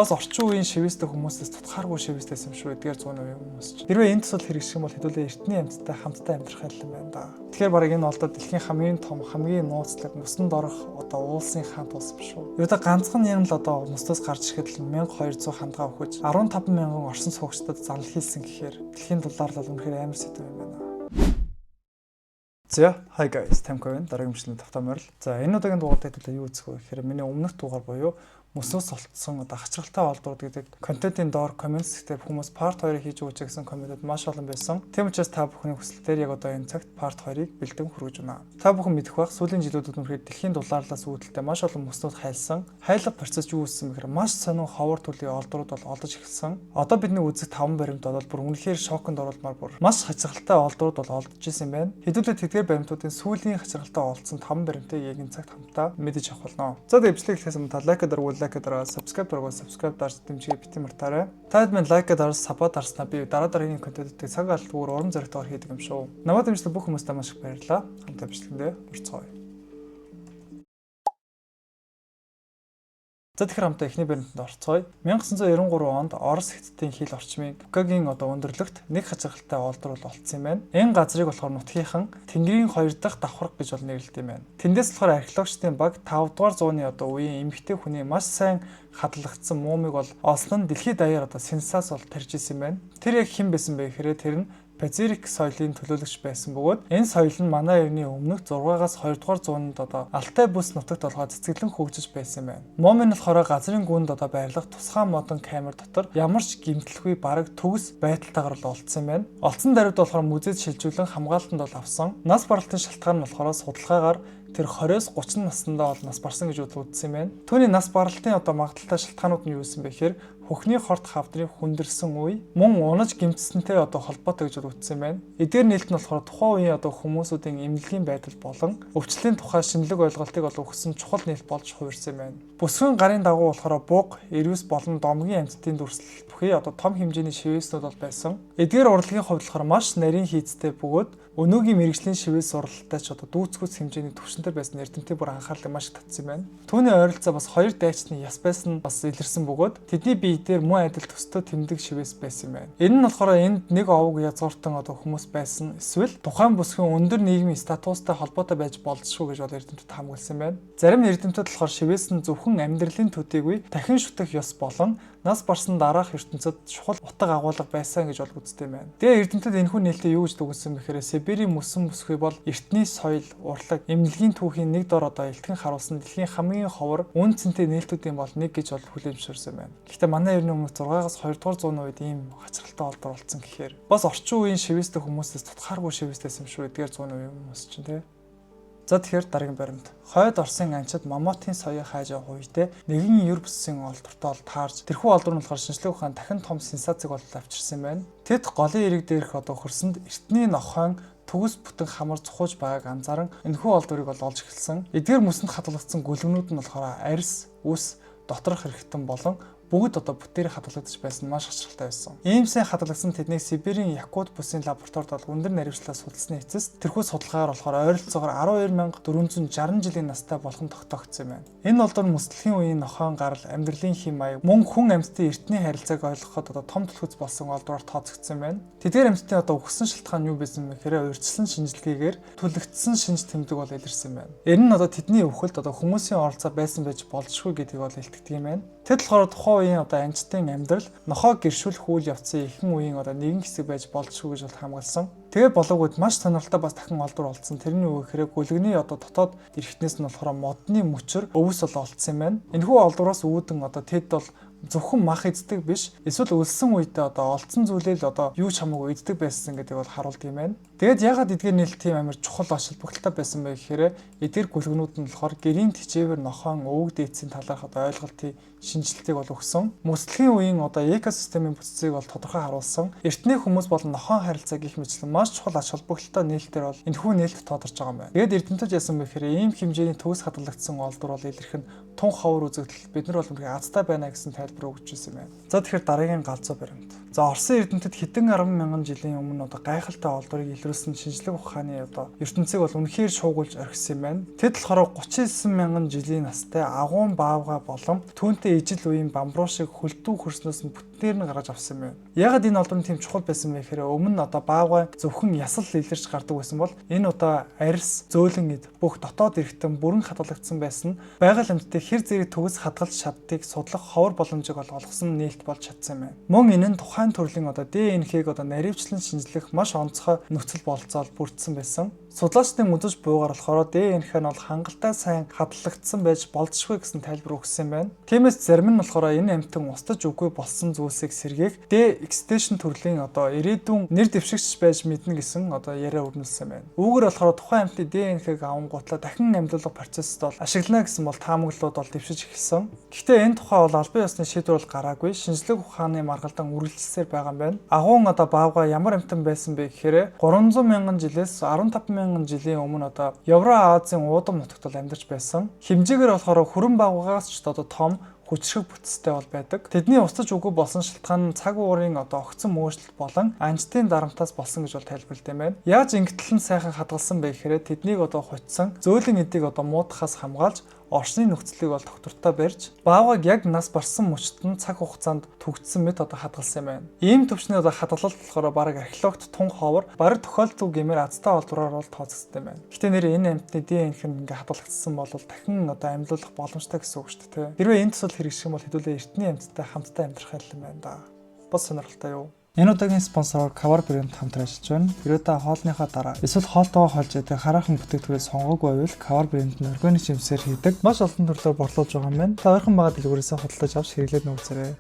Бас орчин үеийн шивэстэй хүмүүсээс тутахааргүй шивэстэйс юм шүү эдгээр 100 үеийн хүмүүс чинь. Хэрвээ энэ төсөл хэрэгжих юм бол хэдүүлээ эртний амьттай хамтдаа амьдрах юм байна да. Тэгэхээр бараг энэ олдоо дэлхийн хамгийн том, хамгийн нууцлаг мөсөнд орох уулсын хаан тус юм шүү. Юута ганцхан юм л мөстөөс гарч ирэхэд 1200 хандгаа өгөж 15,000 орсон суугчдад занл хийсэн гэхээр дэлхийн дулаар л үнэхээр амар сэдв юм байна. За, hi guys, Тамко дараагийн бичлэгийн тавтамаар л. За, энэ удаагийн дугаард хэдүүлээ юу үзэх вэ гэхээр миний өмнөх дугаар буюу мөсөөс олдсон хачиргалтай олдууд гэдэг контентын доор комментс гэдэг хүмүүс part 2-ыг хийж өгч гэсэн комментууд маш олон байсан. Тийм учраас та бүхний хүсэлтээр яг одоо энэ цагт part 2-ыг бэлдэн хүргэж байна. Та бүхэн мэдэх бах сүүлийн жилүүдэд үнэхээр дэлхийн дулаарлаас үүдэлтэй маш олон мөснүүд хайлсан. Хайлах процесс юу үүссэн бэхээр маш сонин ховор төрлийн олдрууд бол олдож эхэлсэн. Одоо бидний үзэх 5 баримт бол бүр үнэхээр шоконд оруулмаар бүр маш хачиргалтай олдрууд бол олдож исэн байна. Хэдүүлээ тэдгээр баримтуудын сүүлийн хачиргалтай олдсон 5 баримтыг яг энэ цагт хамтдаа мэдэж авах болно. За бичлэг эхлэхээс өмнө та лайк дараа subscribe дарж дэмжиж бити мартаарай. Та хэд лайк дарж саппорт дарснаа би дараагийн контентыг цаг алдалгүйгээр урам зоригтойгоор хийдэг юм шүү. Намайг дэмжлэг бүх хүмүүстээ маш их баярлалаа. Хамтдаа бичлэгэндээ орцгоё. За тэгэхээр хамтдаа эхний баримтанд орцгоё. 1993 онд Орос Хятадын хил орчмын Букагийн өндөрлөгт нэг хачиргалтай олдрол олдсон юм байна. Энэ газрыг болохоор нутгийнхан Тэнгэрийн 2 дахь давхарга гэж бол нэрлэдэг юм байна. Тэндээс болохоор археологчдын баг 5 дугаар зууны үеийн эмэгтэй хүний маш сайн хадлагдсан муумыг бол олсон нь дэлхийд даяар сенсац бол тарж исэн юм байна. Тэр яг хэн байсан бэ гэхээр тэр нь Базирик соёлын төлөөлөгч байсан бөгөөд энэ соёл нь манай эртний өмнөх 6-аас 2 дугаар зуунд Алтай бүс нутагт цэцгэлэн хөгжиж байсан юм байна. Момын болохоор газрын гүнд байрлах тусгай модон камер дотор ямар ч гэмтэлгүй бараг төгс байдалтайгаар олдсон юм байна. Олдсон даруйд болохоор музейд шилжүүлэн хамгаалтанд авсан. Нас баралтын шалтгаан нь болохоор судалгаагаар тэр 20-с 30 наснда бол нас барсан гэж үзсэн юм байна. Түүний нас баралтын магадaltaй шалтгаанууд нь юу байсан бэ гэхээр хөхний хорт хавдрын хүндэрсэн үе мөн унаж гэмтсэнтэй холбоотой гэж үзсэн юм байна. Эдгээр нээлт нь болохоор тухайн үеийн хүмүүсүүдийн эмнэлгийн байдал болон өвчлөлийн тухай шинэлэг ойлголтыг өгсөн чухал нээлт болж хувирсан юм байна. Бүсгүйн гарын дагуу болохоор буг, эрвэс болон домгийн амьтдын дүрслэл бүхий том хэмжээний шивээснүүд бол байсан. Эдгээр урлагийн хувьд болохоор маш нарийн хийцтэй бөгөөд өнөөгийн мэрэгжлийн шивээс уралдаатай ч дүүцгүүц хэмжээний түвшинтэй байсан эрдэмтдийн бүр анхаарлыг маш татсан юм байна. Түүний ойролцоо бас 2 дайчны яс байсан бас илэрсэн бөгөөд тэдний бие дээр мөн адил төстэй тэмдэг шивээс байсан юм байна. Энэ нь болохоор энд нэг овог язгууртан хүмүүс байсан эсвэл тухайн бүсгийн өндөр нийгмийн статустай холбоотой байж болзошгүй гэж эрдэмтэд хамгаалсан юм байна. Зарим эрдэмтэд болохоор шивээс нь зөвхөн амьдралын төдийгүй дахин шүтэх ёс болон нас барсан дараах ертөнцид чухал утга агуулга байсан гэж үздэг юм байна. Тэгээ эрдэмтэд энэхүү нээлтээ юу гэж дүгнсэн бэхээр Сибирийн мөсөн бүсгүй бол эртний соёл, урлаг, эмнэлгийн түүхийн нэг дор илтгэн харуулсан дэлхийн хамгийн ховор үн цэнтэй нээлтүүдийн бол нэг гэж хүлээмжшүүлсэн байна. Гэхдээ манай эртний өмнөх 6-аас 2 дугаар зууны үед ийм хачиргалтай олдор болсон гэхээр бас орчин үеийн шивэстэй хүмүүсээс тутахааргүй шивэстэйс юм шүү эдгээр 100 үеийн хүмүүс чинь тий. За тэгэхээр дараагийн баримт. Хойд Оросын анчид Мамотын соёыг хайж явах үедээ нэгэн юр бүсийн олдортой таарж тэрхүү олдор нь болохоор шинжлэх ухаан дахин том сенсацыг авчирсан юм байна. Тэд голын эрэг дээрх хөрсөнд эртний нохойн төгс бүтэн хамар цухууж байгааг анзааран энэхүү олдорыг олж эхэлсэн. Эдгээр мөсөнд хадгалагдсан гүлгнүүд нь болохоор арьс, үс, доторх хэрэгтэн болон бүгд бүтээр хадгалагдаж байсан маш хачиргалтай байсан. Иймсэн хадгалагдсан тэднийг Сибирийн Якут бүсийн лабораторид өндөр наривчлаа судалсны эцэст тэрхүү судалгаагаар болохоор ойролцоогоор 12,460 жилийн настай болох нь тогтоогдсон юм байна. Энэ олдор мөслөхийн үеийн нохойн гарал, амьдралын хэм маяг, мөн хүн амьтдын эртний харилцааг ойлгоход том түлхүүц болсон олдороор тооцогдсон юм байна. Тэдгээр амьтдын өгсөн шалтгаан юу байсан бэ гэхээр урьдчилан шинжилгээгээр түлэгдсэн шинж тэмдэг бол илэрсэн байна. Энэ нь тэдний өвхөлд хүмүүсийн оролцоо байсан байж болзошгүй гэдгийг илтгэдэг юм байна. Тэд болохоор тухайн үеийн амьтдын амьдрал нохоо гэршүүлэх үйл явцын ихэнх үеийн нэгэн хэсэг байж болзошгүй гэж хамгаалсан. Тэгээ болоогүйд маш сонирхолтой бас дахин олдор олдсон. Тэрний үг хэрэг гүлгний дотоод эрхтнээс нь болохоор модны мөчөр өвс олдсон юм байна. Энэхүү олдроос үүдэн тэд бол зөвхөн мах эздэг биш эсвэл өлсөн үедээ олдсон зүйлээ л юу ч хамаагүй эздэг байсан гэдэг бол харуулдаг юм байна. Тэгээд ягаад эдгээр нээлт тийм амар чухал шилбэгтэй байсан бэ гэхээр эдгээр гүлгнүүд нь болохоор гэрийн тэжээвэр нохойн өвөг дээдсийн талаарх ойлголтын шинжилтийг өгсөн. Мөслөхийн үеийн экосистемийн бүтцийг тодорхой харуулсан. Эртний хүмүүс болон нохойн харилцаа гэх мэтлэн маш чухал ач холбогдолтой нээлтээр энэхүү нээлт тодорч байгаа юм байна. Тэгээд эрдэмтэд яасан бэ гэхээр ийм хэмжээний төгс хадгалагдсан олдор илэрх нь тун ховор үзэгдэл бид нар бол үнэхээр азтай байна гэсэн тайлбар өгч ирсэн юм байна. За тэгэхээр дараагийн галзуу баримт. За Оросын эрдэмтэд хэдэн 10,000 жилийн өмнө гайхалтай олдврыг илрүүлсэн шинжлэх ухааны ертөнцийг бол үнэхээр шуугуулж орхисон юм байна. Тэд болохоор 39,000 жилийн настай агуун баавга болон түүнтэй ижил үеийн бамбруу шиг хөлдөө хөрснөөс нь бүтнээр нь гаргаж авсан юм байна. Ягаад энэ олдвор нь тийм чухал байсан бэ гэхээр өмнө баавга зөвхөн ясал илэрч гардаг байсан бол энэ арьс, зөөлөн эд бүх дотоод эргэтэн бүрэн хадгалагдсан байсан нь байгаль амьтдыг хэр зэрэг төгс хадгалж чаддгийг судлах ховор боломжийг олгосон нээлт болж чадсан юм байна. Мөн энэ нь тухайн төрлийн ДНХ-г наривчлан шинжлэх маш онцгой нөхцөл бололцоол бүрдсэн байсан. Судлаачдын үзэж буйгаар болохоор ДНХ нь хангалттай сайн хадгалагдсан байж болзошгүй гэсэн тайлбар өгсөн юм байна. Тиймээс зарим нь болохоор энэ амьтан устж үгүй болсон зүйлсийг сэргээх D-extension төрлийн ирээдүйн нэр дэвшигч байж мэднэ гэсэн яриа өрнүүлсэн байна. Үүгээр болохоор тухайн амьтны ДНХ-г авангуутлаа дахин амьдлуулах процессд бол ашиглана гэсэн таамаглалууд дэвшиж эхэлсэн. Гэхдээ энэ тухай албан ёсны шийдвэр гараагүй, шинжлэх ухааны маргалдан үргэлжилсээр байгаа юм байна. Агуун баавга ямар амьтан байсан бэ гэхээр 300,000 жилээс 15,000 жилийн өмнө Евро-Азийн уудам нутагт амьдарч байсан. Хэмжээгээр болохоор хүрэн баавгаас ч том хүчрэг бүтцтэй байдаг. Тэдний устж үгүй болсон шалтгаан нь цаг уурын огцон мөөчлөлт болон анжтын дарамтаас болсон гэж тайлбарлалтай байна. Яаж ингэтэл нь сайхан хадгалсан бэ гэхээр тэднийг хутсан зөөлөн эдийг муудахаас хамгаалж орчны нөхцөлийг доктортой барьж баавгаг яг нас барсан мөчтөд нь цаг хугацаанд түгдсэн мэт хадгалсан юм байна. Ийм төвчний хадгалалт болохоор бараг археологт тун ховор бараг тохиолдолгүй гэмээр азтай олдвраар тооцогдсон юм байна. Гэхдээ нэр энэ амьтны ДНХ нь хадгалагдсан бол дахин амьлуулах боломжтой гэсэн үг шүү дээ. Хэрвээ энэ төсөл хэрэгжих юм бол хэдүүлээ эртний амьттай хамтдаа амьдрах юм байна да. Бос сонирхолтой юу? Энэ удаагийн спонсор Cover Brand хамтран ажиллаж байна. Хэрвээ та хоолныхаа дараа эсвэл хоолтойгоо холж яадаг хараахан бүтээгдэхүүнээ сонгоогүй байвал Cover Brand нь органик жимсээр хийдэг маш олон төрлөөр борлуулж байгаа юм байна. Та ойрхон байгаа дэлгүүрээсээ худалдаж авч хэрэглээд нүүцээрэй.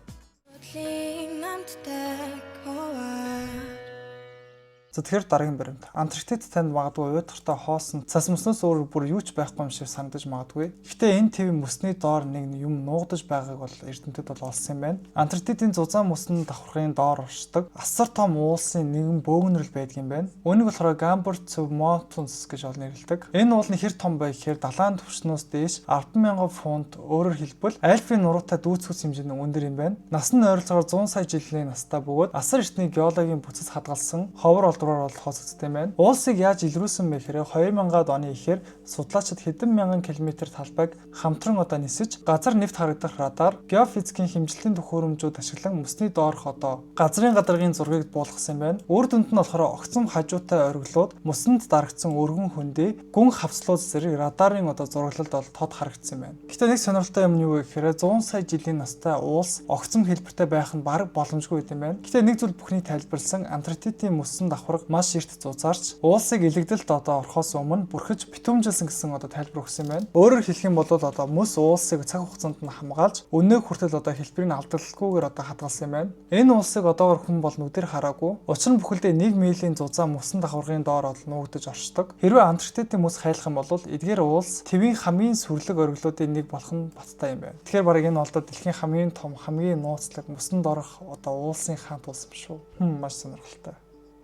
За тэгэхээр дараагийн баримт. Антарктид танд магадгүй уйдгартай хоосон цас мөснөөс өөр бүр юу ч байхгүй юм шиг санагдаж магадгүй. Гэхдээ энэ тэв мөсний доор нэг юм нуугдаж байгааг эрдэмтэд олсон юм байна. Антарктидын зузаан мөсөн давхаргын доор оршдог асар том уулсын нэгэн бөөгнөрөл байдаг юм байна. Үүнийг болохоор Gambert Mountains гэж нэрлэдэг. Энэ уулны хэр том бай гэхээр далайн түвшнөөс дээш 10,000 фунт, өөрөөр хэлбэл альпийн нуруутай дүүцэхүйс хэмжээний өндөр юм байна. Нас нь ойролцоогоор 100 сая жилийн настай бөгөөд асар эртний геологийн бүтэц хадгалсан ховор тооцогдсон юм байна. Уулсыг яаж илрүүлсэн бэ гэхээр 2000-аад оны эхээр судлаачид хэдэн мянган километр талбайг хамтран нисэж газар нэвт харагдах радар, геофизикийн хэмжлэлийн төхөөрөмжүүд ашиглан мөсний доорх газрын гадаргын зургийг буулгасан юм байна. Үр дүнд нь болохоор огцом хажуутай ориглууд, мөсөнд дарагдсан өргөн хөндий, гүн хавцлууд зэрэг радарын зураглалд тод харагдсан юм байна. Гэхдээ нэг сонирхолтой юм нь юу вэ гэхээр 100 сая жилийн настай уулс огцом хэлбэртэй байх нь бараг боломжгүй юм байна. Гэхдээ нэг зүйл бүхний тайлбарлсан Антарктидын мөсөн давхарга маш эрт зузаарч уулсыг илэгдэлд орохоос өмнө бүрхэж битүүмжилсэн гэсэн тайлбар өгсөн юм байна. Өөрөөр хэлэх юм бол мөс уулсыг цаг хугацаанд нь хамгаалж өнөө хүртэл хэлбэрийг алдагдaltaгүйгээр хадгалсан юм байна. Энэ уулсыг одоогоор хүн бол нүдээр хараагүй. Учир нь бүхэлдээ 1 милийн зузаан мөсөн давхаргын доор нуугдаж оршдог. Хэрвээ Антарктидын мөс хайлах юм бол эдгээр уулс твийн хамгийн сүрлэг ориглуудын нэг болох нь баттай юм байна. Тэгэхээр бараг энэ бол дэлхийн хамгийн том, хамгийн нууцлаг мөсөнд орох уулсын хаант уулс юм шүү. Маш сонирхолтой.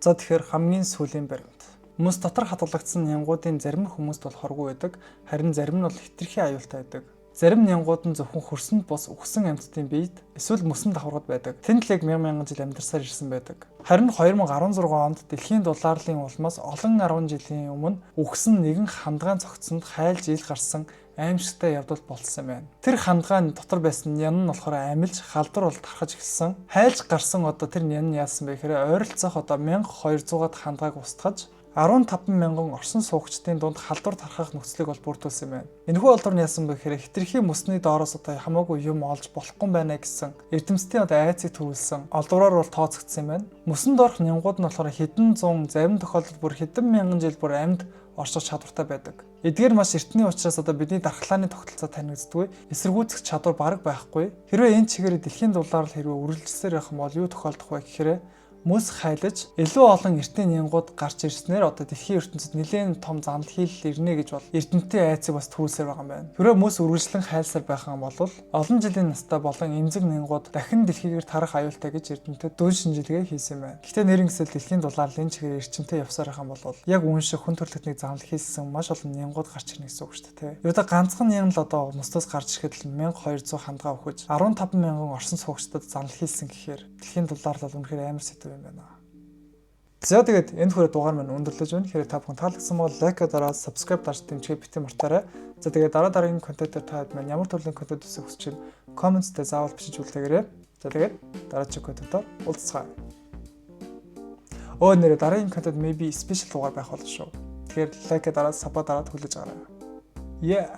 За тэгэхээр хамгийн сүүлийн баримт. Мөс дотор хадгалагдсан нянгуудын зарим нь хүмүүст бол хоргүй байдаг, харин зарим нь бол хитрхи аюултай байдаг. Зарим нянгууд нь зөвхөн хөрсөнд бус үхсэн амьтдын биед эсвэл мөсөн давхаргад байдаг. Тэнд л яг 1000 жил амьдарсаар ирсэн байдаг. Харин 2016 онд дэлхийн дулаарлын улмаас олон 10 жилийн өмнө үхсэн нэгэн хандгаан цогцсонд хайлж ил гарсан аимшигтай явдал болсон юм байна. Тэр хандгаан дотор байсан нян нь болохоор амилж халдвар тархаж эхэлсэн. Хайлж гарсан тэр нян нь яасан бэ гэхээр ойролцоох 1200-аад хандгааг устгаж 15,000 орсон суугчдын дунд халдвар тархах нөхцөлийг бүрдүүлсэн юм байна. Энэхүү олдвор нь яасан бэ гэхээр хитрхи мөсний доороос хамаагүй юм олж болохгүй байна гэсэн эрдэмтдийн айцыг төрүүлсэн олдвороор тооцогдсон юм байна. Мөсөнд орох нянгууд нь болохоор хэдэн зуун, зарим тохиолдолд бүр хэдэн мянган жил бүр амьд орших чадвартай байдаг. Эдгээр маш эртний учраас бидний дархлааны тогтолцоо танигддаггүй, эсэргүүцэх чадвар бараг байхгүй. Хэрвээ энэ чигээр дэлхийн дулаалал хэрвээ үргэлжилсээр явах юм бол юу тохиолдох вэ гэхээр мөс хайлаж илүү олон эртний нянгууд гарч ирснээр одоо дэлхийн ертөнцид нэлээд том занал хийл ирнэ гэж бол эрдэмтдийн айцыг бас төрүүлсээр байгаа юм байна. Тэрөө мөс үргэлжлэн хайлсаар байх юм бол олон жилийн настай болон эмзэг нянгууд дахин дэлхийгээр тарах аюултай гэж эрдэмтэд дүн шинжилгээ хийсэн юм байна. Гэхдээ нэрийн гэсэл дэлхийн дулааллын чигээр эрчимтэй явсаар байх юм бол яг үүн шиг хүн төрөлхтний занал хийсэн маш олон нянгууд гарч ирнэ гэсэн үг шүү дээ. Юу да ганцхан ням л одоо мөстөөс гарч ирэхэд л 1200 хандгаа өгөж 15,000 орсон суугчдад занал хийсэн гэхээр дэлхийн дулаалал бол үнэхээр амар сэдв юм байна. За тэгээд энэ хүрээ дугаар маань өндөрлөж байна. Тэгэхээр та бүхэн таалагдсан бол лайк дараад subscribe дарж дэмжихээ бити мартаарай. За тэгээд дараагийн контентээр таад маань ямар төрлийн контент үсэх хүсэж байна? Comments дээр заавал бичиж үлдээгээрэй. За тэгээд дараагийн контентоор уулзцгаая. Нэрээ дараагийн контент maybe special дугаар байх болно шүү. Тэгэхээр лайк дараад сабаа дараад хүлээж аваарай. Yeah.